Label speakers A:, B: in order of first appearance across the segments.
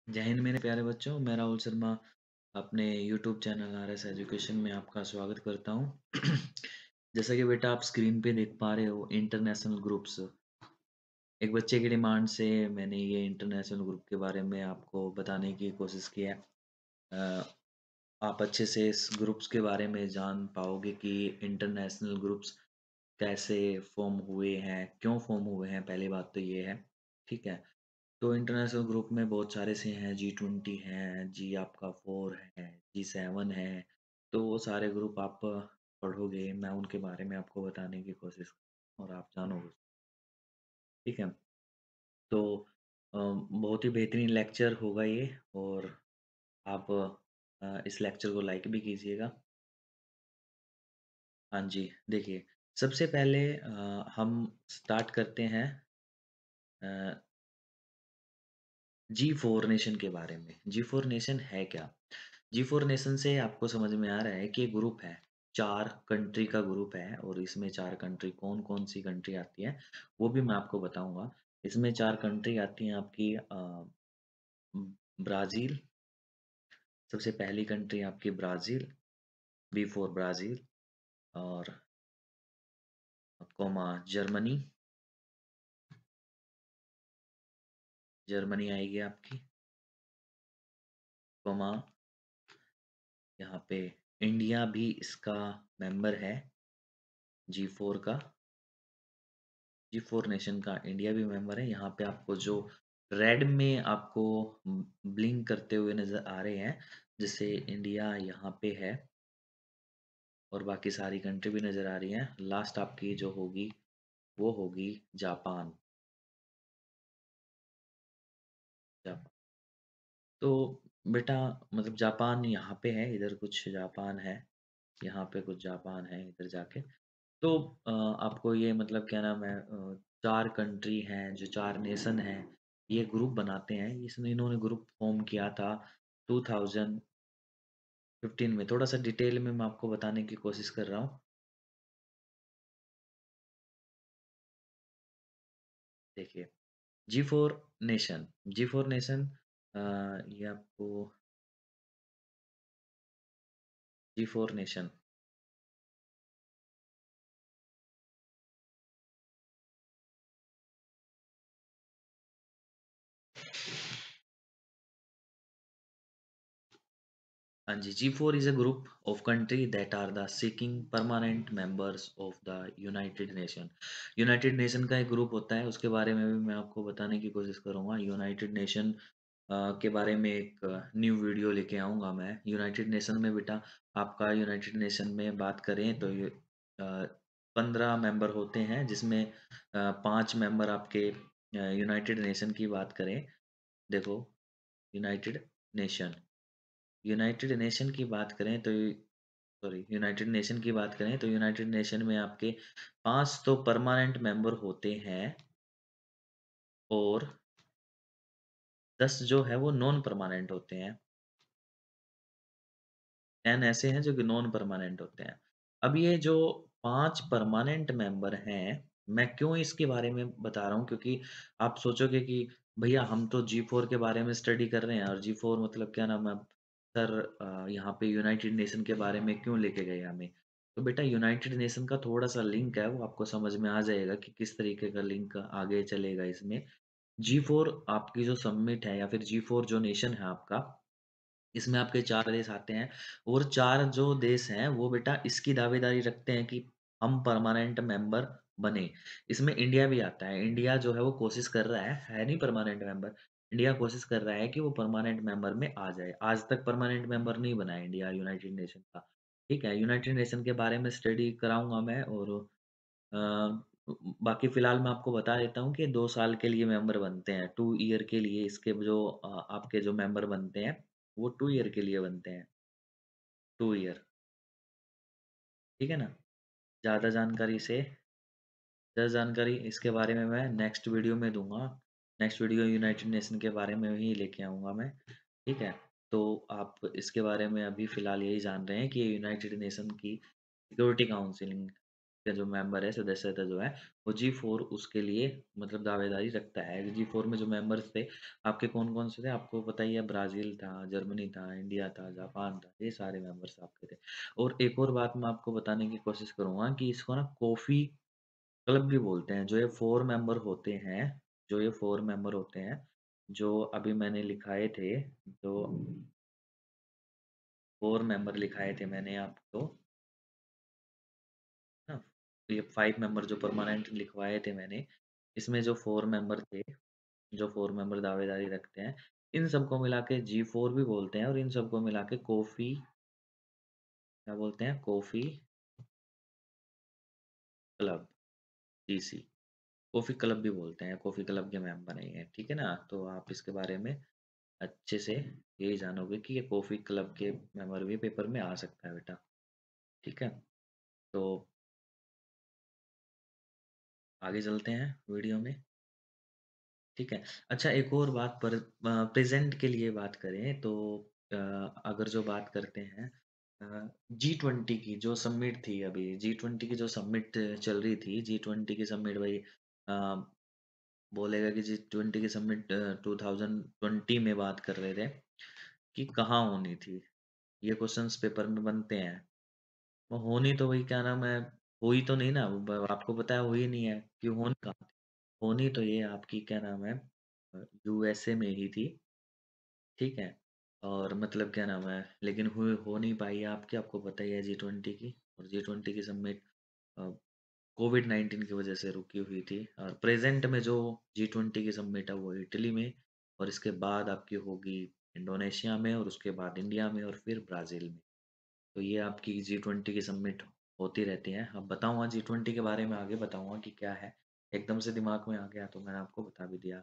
A: जय हिंद मेरे प्यारे बच्चों, मैं राहुल शर्मा अपने यूट्यूब चैनल आरएस एजुकेशन में आपका स्वागत करता हूँ। जैसा कि बेटा आप स्क्रीन पे देख पा रहे हो, इंटरनेशनल ग्रुप्स एक बच्चे की डिमांड से मैंने ये इंटरनेशनल ग्रुप के बारे में आपको बताने की कोशिश की है। अ, आप अच्छे से इस ग्रुप्स के बारे में जान पाओगे कि इंटरनेशनल ग्रुप्स कैसे फॉर्म हुए हैं, क्यों फॉर्म हुए हैं, पहली बात तो ये है, ठीक है। तो इंटरनेशनल ग्रुप में बहुत सारे से हैं, G20 हैं, जी आपका 4 है, G7 है, तो वो सारे ग्रुप आप पढ़ोगे, मैं उनके बारे में आपको बताने की कोशिश और आप जानोगे, ठीक है। तो बहुत ही बेहतरीन लेक्चर होगा ये और आप इस लेक्चर को लाइक भी कीजिएगा। हाँ जी, देखिए, सबसे पहले हम स्टार्ट करते हैं अ, G4 नेशन के बारे में। G4 नेशन है क्या? G4 नेशन से आपको समझ में आ रहा है कि ये ग्रुप है, 4 कंट्री का ग्रुप है और इसमें 4 कंट्री कौन-कौन सी कंट्री आती है, वो भी मैं आपको बताऊँगा। इसमें 4 कंट्री आती हैं आपकी ब्राज़ील, सबसे पहली कंट्री आपकी ब्राज़ील, बी फॉर ब्राज़ील और कॉमा जर्मनी, जर्मनी आएगी आपकी, कॉमा यहाँ पे इंडिया भी इसका मेंबर है, G4 का। G4 नेशन का इंडिया भी मेंबर है। यहाँ पे आपको जो रेड में आपको ब्लिंक करते हुए नज़र आ रहे हैं, जैसे इंडिया यहाँ पे है और बाकी सारी कंट्री भी नज़र आ रही हैं। लास्ट आपकी जो होगी, वो होगी जापान। जापान। तो बेटा मतलब जापान यहाँ पे है, इधर कुछ जापान है, यहाँ पे कुछ जापान है, इधर जाके। तो आपको ये मतलब क्या नाम है 4 कंट्री हैं, जो 4 नेशन हैं, ये ग्रुप बनाते हैं। इसने इन्होंने ग्रुप फ़ॉर्म किया था 2015 में। थोड़ा-सा डिटेल में मैं आपको बताने की कोशिश कर रहा हूँ। देखिए, जी4 नेशन, जी4 नेशन ये आपको जी4 नेशन हाँ जी, G4 is a group of country that are the seeking permanent members of the United nation. United nation का एक ग्रुप होता है, उसके बारे में भी मैं आपको बताने की कोशिश करूँगा। यूनाइटेड नेशन के बारे में एक न्यू वीडियो लेके आऊँगा मैं। यूनाइटेड नेशन में बेटा आपका यूनाइटेड नेशन में बात करें तो ये 15 मेंबर होते हैं जिसमें 5 मेंबर आपके यूनाइटेड नेशन की बात करें, देखो यूनाइटेड नेशन यूनाइटेड नेशन की बात करें तो सॉरी यूनाइटेड नेशन की बात करें तो यूनाइटेड नेशन में आपके 5 तो परमानेंट मेंबर होते हैं और 10 जो है वो नॉन परमानेंट होते हैं। 10 ऐसे हैं जो कि नॉन परमानेंट होते हैं। अब ये जो 5 परमानेंट मेंबर हैं, मैं क्यों इसके बारे में बता रहा हूँ क्योंकि आप सोचोगे कि भैया हम तो G4 के बारे में स्टडी कर रहे हैं और G4 मतलब क्या नाम है सर यहाँ पे यूनाइटेड नेशन के बारे में क्यों लेके गए हमें? तो बेटा यूनाइटेड नेशन का थोड़ा-सा लिंक है वो आपको समझ में आ जाएगा कि किस तरीके का लिंक आगे चलेगा इसमें। G4 आपकी जो समिट है या फिर G4 जो नेशन है आपका इसमें आपके 4 देश आते हैं और 4 जो देश हैं वो बेटा इसकी दावेदारी रखते हैं कि हम परमानेंट मेंबर बने। इसमें इंडिया भी आता है। इंडिया जो है वो कोशिश कर रहा है नहीं परमानेंट मेंबर। इंडिया कोशिश कर रहा है कि वो परमानेंट मेंबर में आ जाए। आज तक परमानेंट मेंबर नहीं बना है इंडिया यूनाइटेड नेशन का। ठीक है? यूनाइटेड नेशन के बारे में स्टडी कराऊँगा मैं और अ, बाकी फ़िलहाल मैं आपको बता देता हूँ कि 2 साल के लिए मेंबर बनते हैं। 2 ईयर के लिए इसके जो आपके जो मेंबर बनते हैं, वो 2 ईयर के लिए बनते हैं। 2 ईयर, ठीक है ना? ज़्यादा जानकारी से ज़्यादा जानकारी इसके बारे में मैं नेक्स्ट वीडियो में दूँगा। नेक्स्ट वीडियो यूनाइटेड नेशन के बारे में ही लेके आऊँगा मैं, ठीक है? तो आप इसके बारे में अभी फ़िलहाल यही जान रहे हैं कि यूनाइटेड नेशन की सिक्योरिटी काउंसिल का जो मेंबर है, सदस्यता जो है, वो जी4 उसके लिए मतलब दावेदारी रखता है। जी4 में जो मेंबर्स थे, आपके कौन-कौन से थे? आपको पता ही है ब्राज़ील था, जर्मनी था, इंडिया था, जापान था, ये सारे मेंबर्स आपके थे। और एक और बात मैं आपको बताने की कोशिश करूँगा कि इसको ना कॉफ़ी क्लब भी बोलते हैं। जो ये 4 मेंबर होते हैं, जो ये 4 मेंबर होते हैं, जो अभी मैंने लिखाए थे, तो 4 मेंबर लिखाए थे मैंने आपको, ना? तो ये 5 मेंबर जो परमानेंट लिखवाए थे मैंने, इसमें जो 4 मेंबर थे, जो 4 मेंबर दावेदारी रखते हैं, इन सबको मिला के जी4 भी बोलते हैं और इन सबको मिला के कॉफ़ी क्या बोलते हैं? Coffee club, GC. Coffee club भी बोलते हैं, कॉफ़ी क्लब के मेंबर हैं ये, ठीक है ना? तो आप इसके बारे में अच्छे से यही जानोगे कि ये कॉफ़ी क्लब के मेंबर भी पेपर में आ सकता है बेटा, ठीक है? तो आगे चलते हैं वीडियो में। ठीक है। अच्छा एक और बात प्रेज़ेंट के लिए बात करें तो अ, अगर जो बात करते हैं जी20 की जो समिट थी अभी, जी20 की जो समिट चल रही थी, जी20 की समिट भाई अ, बोलेगा कि जी20 की समिट 2020 में बात कर रहे थे कि कहाँ होनी थी? ये क्वेश्चन्स पेपर में बनते हैं। वो होनी तो वही क्या नाम है, हुई तो नहीं ना, ब आपको पता है हुई नहीं है, कि होनी कहाँ थी? होनी तो ये आपकी क्या नाम है यूएसए में ही थी, ठीक है? और मतलब क्या नाम है लेकिन हो नहीं पाई आपकी आपको पता ही है जी20 की और जी20 की समिट अ, कोविड-19 की वजह से रुकी हुई थी और प्रेज़ेंट में जो जी20 की समिट है वो इटली में और इसके बाद आपकी होगी इंडोनेशिया में और उसके बाद इंडिया में और फिर ब्राज़ील में। तो ये आपकी जी20 की समिट होती रहती हैं। अब बताऊँगा जी20 के बारे में आगे बताऊँगा कि क्या है। एकदम से दिमाग में आ गया तो मैंने आपको बता भी दिया।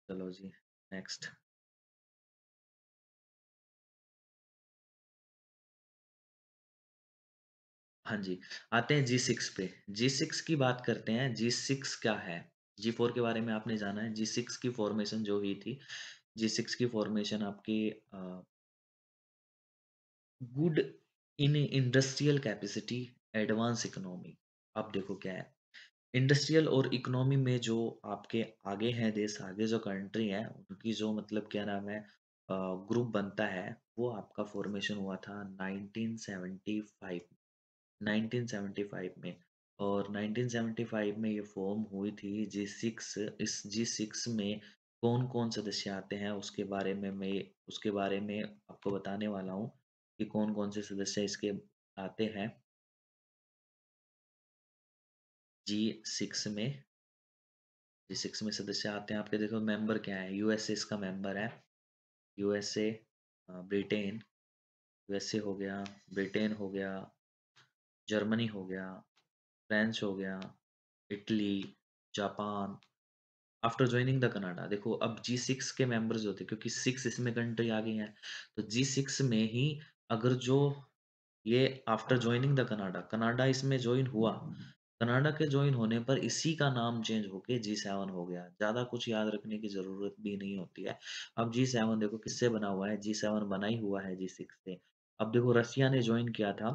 A: चलो जी, नेक्स्ट। हाँ जी, आते हैं जी6 पे। जी6 की बात करते हैं, जी6 क्या है? जी4 के बारे में आपने जाना है, जी6 की फ़ॉर्मेशन जो हुई थी, जी6 की फ़ॉर्मेशन आपकी good in industrial capacity, advance economy. अब देखो क्या है, इंडस्ट्रियल और इकोनॉमी में जो आपके आगे हैं देश, आगे जो कंट्री हैं, उनकी जो मतलब क्या नाम है ग्रुप बनता है, वो आपका फ़ॉर्मेशन हुआ था 1975 1975 में और 1975 में ये फ़ॉर्म हुई थी जी6 इस जी6 में कौन-कौन सदस्य आते हैं उसके बारे में आपको बताने वाला हूँ कि कौन-कौन से सदस्य इसके आते हैं जी6 में। जी6 में सदस्य आते हैं आपके देखो मेंबर क्या है यूएसए इसका मेंबर है। यूएसए ब्रिटेन यूएसए हो गया, ब्रिटेन हो गया, जर्मनी हो गया, फ्रांस हो गया, Italy, Japan after joining the Canada देखो अब जी6 के मेंबर्स जो थे क्योंकि 6 इसमें कंट्री आ गई हैं, तो जी6 में ही अगर जो ये after joining the Canada, Canada इसमें जॉइन हुआ, कनाडा के जॉइन होने पर इसी का नाम चेंज होके जी7 हो गया। ज़्यादा कुछ याद रखने की ज़रूरत भी नहीं होती है। अब जी7 देखो किससे बना हुआ है, जी7 बना ही हुआ है जी6 से। अब देखो रसिया ने जॉइन किया था,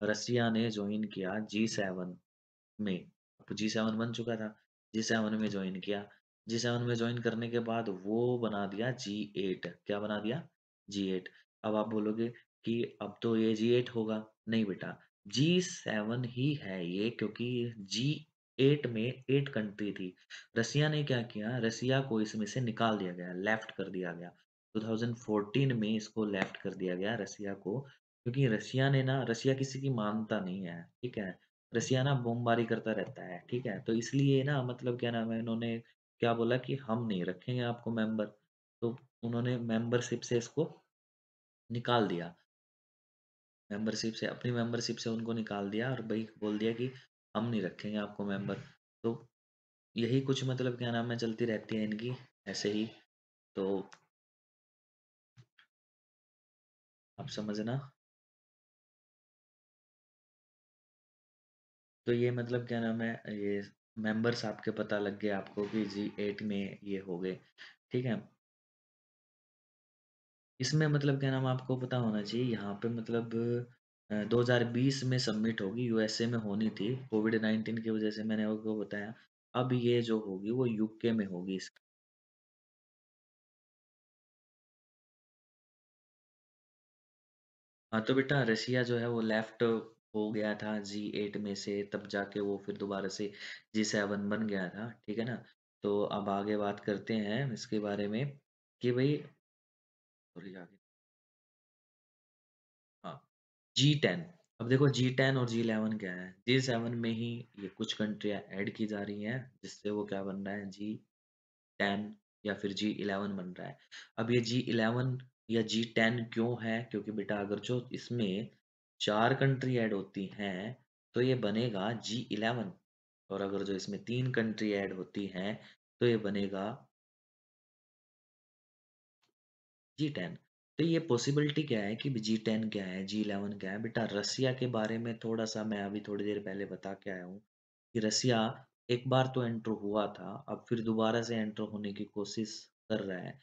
A: रसिया ने जॉइन किया जी7 में, अब जी7 बन चुका था, जी7 में जॉइन किया, जी7 में जॉइन करने के बाद वो बना दिया जी8 क्या बना दिया? जी8 अब आप बोलोगे कि अब तो ये जी8 होगा, नहीं बेटा जी7 ही है ये क्योंकि जी8 में 8 कंट्री थी। रसिया ने क्या किया, रसिया को इसमें से निकाल दिया गया, लेफ्ट कर दिया गया। 2014 में इसको लेफ्ट कर दिया गया रसिया को, क्योंकि रसिया किसी की मानता नहीं है, ठीक है? रसिया ना बमबारी करता रहता है, ठीक है? तो इसलिए ना मतलब क्या नाम है इन्होंने क्या बोला कि हम नहीं रखेंगे आपको मेंबर, तो उन्होंने मेंबरशिप से इसको निकाल दिया। अपनी मेंबरशिप से उनको निकाल दिया और भई बोल दिया कि हम नहीं रखेंगे आपको मेंबर। तो यही कुछ मतलब क्या नाम है चलती रहती है इनकी, ऐसे ही। तो आप समझना, तो ये मतलब क्या नाम है ये मेंबर्स आपके पता लग गए आपको कि जी8 में ये हो गए, ठीक है? इसमें मतलब क्या नाम आपको पता होना चाहिए यहाँ पे मतलब 2020 में सबमिट होगी, यूएसए में होनी थी, कोविड-19 की वजह से मैंने आपको बताया। अब ये जो होगी वो यूके में होगी। हाँ, तो बेटा रसिया जो है वो लेफ्ट हो गया था जी8 में से, तब जाके वो फिर दोबारा से जी7 बन गया था, ठीक है ना? तो अब आगे बात करते हैं इसके बारे में कि भई सॉरी आगे हाँ, जी10। अब देखो जी10 और जी11 क्या है? जी7 में ही ये कुछ कंट्रियाँ ऐड की जा रही हैं, जिससे वो क्या बन रहा है जी10 या फिर जी11 बन रहा है। अब ये जी11 या जी10 क्यों है? क्योंकि बेटा अगर जो इसमें 4 कंट्री ऐड होती हैं, तो ये बनेगा जी11 और अगर जो इसमें 3 कंट्री ऐड होती हैं, तो ये बनेगा जी10। तो ये पॉसिबिलिटी क्या है कि जी10 क्या है, जी11 क्या है? बेटा रसिया के बारे में थोड़ा-सा मैं अभी थोड़ी देर पहले बता के आया हूँ, कि रसिया एक बार तो एंटर हुआ था, अब फिर दोबारा से एंटर होने की कोशिश कर रहा है।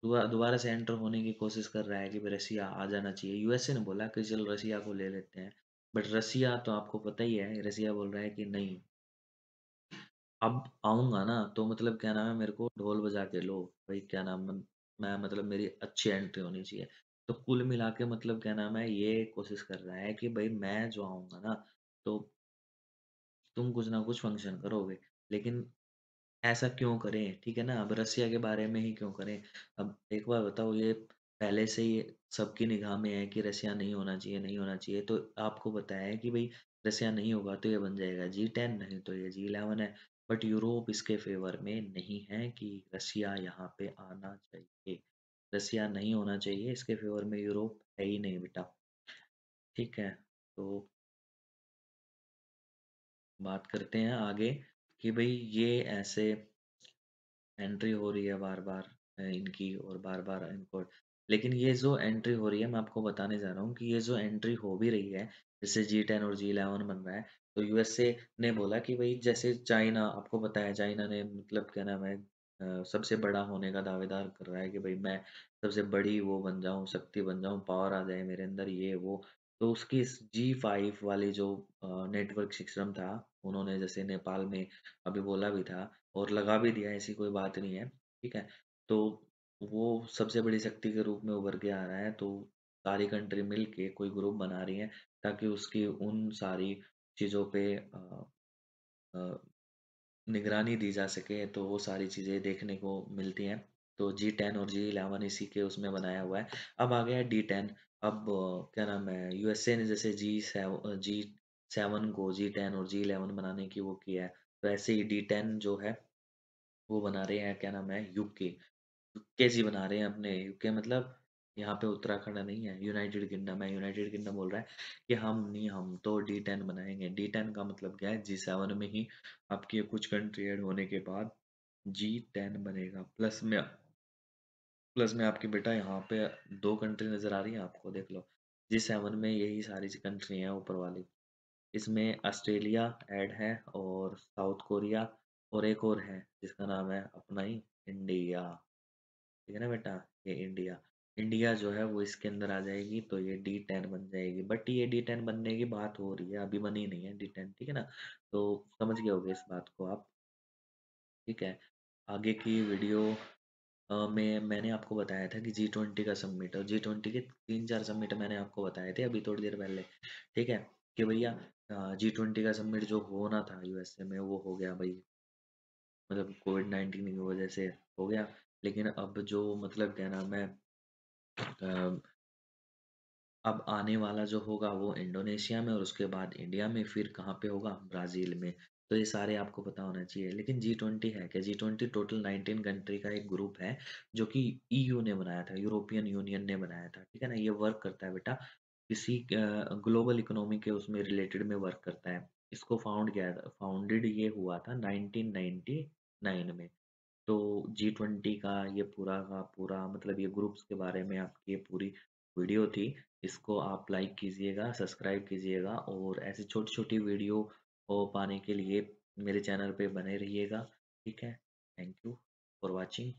A: दोबारा से एंटर होने की कोशिश कर रहा है कि भाई रसिया आ जाना चाहिए। यूएसए ने बोला कि चल रसिया को ले लेते हैं, बट रसिया तो आपको पता ही है, रसिया बोल रहा है कि नहीं, अब आऊँगा ना तो मतलब क्या नाम है मेरे को ढोल बजा के लो, भाई क्या नाम है मैं मतलब मेरी अच्छी एंट्री होनी चाहिए। तो कुल मिला के मतलब क्या नाम है ये कोशिश कर रहा है कि भाई मैं जो आऊँगा ना, तो तुम कुछ ना कुछ फंक्शन करोगे। लेकिन ऐसा क्यों करें? ठीक है ना? अब रसिया के बारे में ही क्यों करें? अब एक बात बताओ ये पहले से ही सबकी निगाह में है कि रसिया नहीं होना चाहिए, नहीं होना चाहिए। तो आपको पता है कि भई रसिया नहीं होगा तो ये बन जाएगा जी10 नहीं तो ये जी11 है। बट यूरोप इसके फ़ेवर में नहीं है कि रसिया यहाँ पे आना चाहिए। रसिया नहीं होना चाहिए, इसके फ़ेवर में यूरोप है ही नहीं बेटा। ठीक है? तो बात करते हैं आगे कि भई ये ऐसे एंट्री हो रही है बार-बार इनकी और बार-बार इनको लेकिन ये जो एंट्री हो रही है मैं आपको बताने जा रहा हूँ कि ये जो एंट्री हो भी रही है, जैसे जी10 और जी11 बन रहा है, तो यूएसए ने बोला कि भई जैसे चाइना आपको पता है चाइना ने मतलब क्या नाम है सबसे बड़ा होने का दावेदार कर रहा है कि भई मैं सबसे बड़ी वो बन जाऊँ, शक्ति बन जाऊँ, पावर आ जाए मेरे अंदर ये वो। तो उसकी इस जी5 वाली जो नेटवर्क सिस्टम था, उन्होंने जैसे नेपाल में अभी बोला भी था और लगा भी दिया ऐसी कोई बात नहीं है, ठीक है? तो वो सबसे बड़ी शक्ति के रूप में उभर के आ रहा है, तो सारी कंट्री मिल के कोई ग्रुप बना रही है, ताकि उसकी उन सारी चीज़ों पे अ, निगरानी दी जा सके, तो वो सारी चीज़ें देखने को मिलती हैं। तो जी10 और जी11 इसी के उसमें बनाया हुआ है। अब आ गया डी10 अब क्या नाम है यूएसए ने जैसे जी7 को जी10 और जी11 बनाने की वो किया है, तो ऐसे ही डी10 जो है वो बना रहे हैं क्या नाम है यूके यूकेजी बना रहे हैं अपने यूके मतलब यहाँ पे उत्तराखंड नहीं है यूनाइटेड किंगडम है यूनाइटेड किंगडम बोल रहा है कि हम नहीं हम तो डी10 बनाएंगे डी10 का मतलब क्या है जी7 में ही आपकी ये कुछ कंट्री ऐड होने के बाद जी10 बनेगा प्लस में आपकी बेटा यहाँ पे दो कंट्री नजर आ रही है आपको देख लो जी7 में यही सारी कंट्री हैं ऊपर वाली इसमें ऑस्ट्रेलिया ऐड है और साउथ कोरिया और एक और है जिसका नाम है अपना ही इंडिया ठीक है ना बेटा ये इंडिया इंडिया जो है वो इसके अंदर आ जाएगी तो ये डी10 बन जाएगी बट ये डी10 बनने की बात हो रही है अभी बनी नहीं है डी10 ठीक है ना तो समझ गए होगे इस बात को आप ठीक है आगे की वीडियो में मैंने आपको बताया था कि जी20 का समिट और जी20 के 3-4 समिट मैंने आपको बताए थे अभी थोड़ी देर पहले ठीक है कि भैया जी20 का समिट जो होना था यूएसए में वो हो गया भाई मतलब कोविड-19 की वजह से हो गया लेकिन अब जो मतलब क्या नाम है अब आने वाला जो होगा वो इंडोनेशिया में और उसके बाद इंडिया में फिर कहाँ पे होगा ब्राज़ील में। तो ये सारे आपको पता होना चाहिए। लेकिन जी20 है क्या? जी20 टोटल 19 कंट्री का एक ग्रुप है जो कि ईयू ने बनाया था, यूरोपियन यूनियन ने बनाया था। ठीक है ना? ये वर्क करता है बेटा किसी ग्लोबल इकोनॉमी के उसमें रिलेटेड में वर्क करता है। इसको फाउंडेड ये हुआ था 1999 में। तो जी20 का ये पूरा का पूरा मतलब ये ग्रुप्स के बारे में आपकी ये पूरी वीडियो थी। इसको आप लाइक कीजिएगा, सब्सक्राइब कीजिएगा और ऐसी छोटी-छोटी वीडियो पाने के लिए मेरे चैनल पे बने रहिएगा। ठीक है? Thank you for watching.